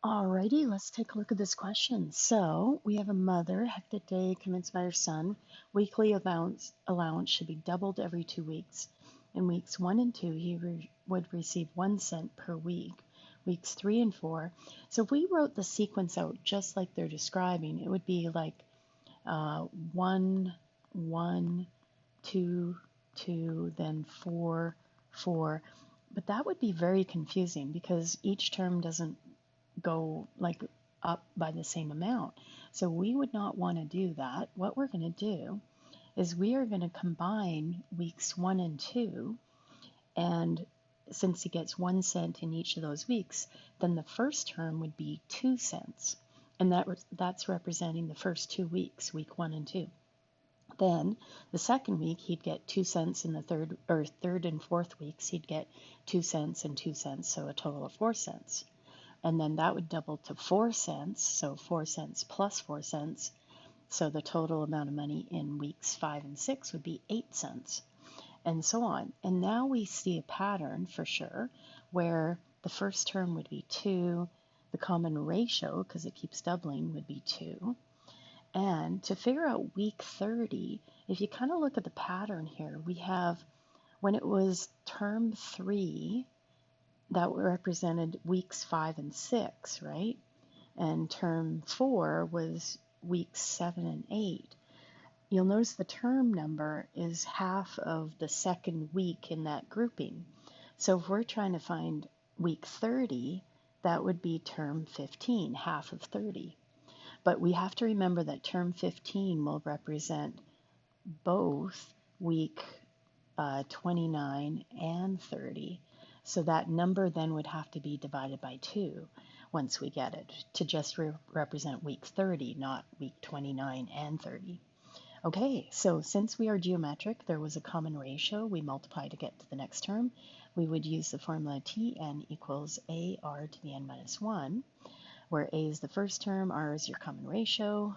Alrighty, let's take a look at this question. So we have a mother, hectic day, convinced by her son. Weekly allowance should be doubled every 2 weeks. In weeks 1 and 2, he would receive 1 cent per week. Weeks 3 and 4. So if we wrote the sequence out just like they're describing, it would be like 1, 1, 2, 2, then 4, 4. But that would be very confusing because each term doesn't go like up by the same amount. So we would not want to do that. What we're going to do is we are going to combine weeks 1 and 2, and since he gets 1 cent in each of those weeks, then the first term would be 2 cents, and that's representing the first 2 weeks, week 1 and 2. Then the second week he'd get 2 cents, in the third and fourth weeks he'd get 2 cents and 2 cents, so a total of 4 cents. And then that would double to 4 cents, so 4 cents plus 4 cents. So the total amount of money in weeks 5 and 6 would be 8 cents, and so on. And now we see a pattern for sure where the first term would be 2, the common ratio, because it keeps doubling, would be 2. And to figure out week 30, if you kind of look at the pattern here, we have when it was term 3, that represented weeks 5 and 6, right? And term 4 was weeks 7 and 8. You'll notice the term number is half of the second week in that grouping. So if we're trying to find week 30, that would be term 15, half of 30. But we have to remember that term 15 will represent both week 29 and 30. So that number then would have to be divided by 2 once we get it to just represent week 30, not week 29 and 30. Okay, so since we are geometric, there was a common ratio. We multiply to get to the next term. We would use the formula Tn equals AR to the n minus 1, where A is the first term, R is your common ratio,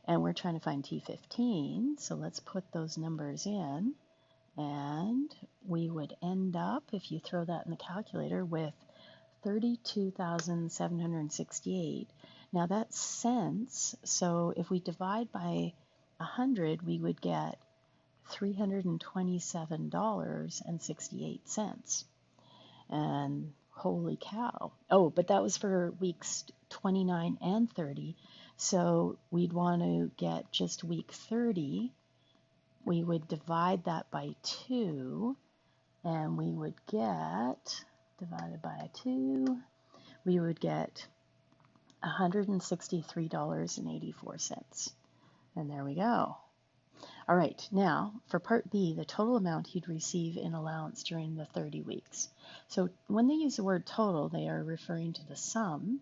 and we're trying to find T15. So let's put those numbers in. And we would end up, if you throw that in the calculator, with 32,768. Now that's cents, so if we divide by 100, we would get $327.68. And holy cow. Oh, but that was for weeks 29 and 30. So we'd want to get just week 30. We would divide that by 2, and we would get, divided by 2, we would get $163.84. And there we go. All right, now for part B, the total amount he'd receive in allowance during the 30 weeks. So when they use the word total, they are referring to the sum,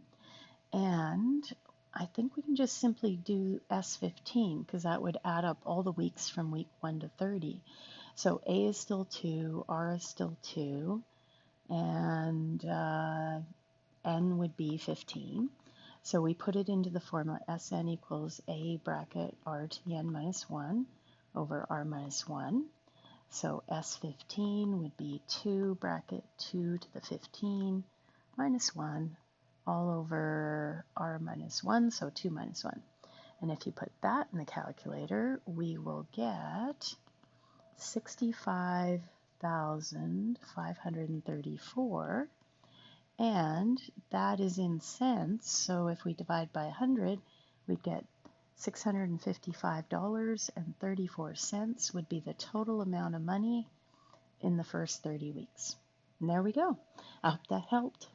and I think we can just simply do S15 because that would add up all the weeks from week 1 to 30. So A is still 2, R is still 2, and N would be 15. So we put it into the formula Sn equals A bracket R to the n minus 1 over R minus 1. So S15 would be 2 bracket 2 to the 15 minus 1 all over R minus 1, so 2 minus 1. And if you put that in the calculator, we will get 65,534, and that is in cents, so if we divide by 100, we'd get $655.34 would be the total amount of money in the first 30 weeks. And there we go. I hope that helped.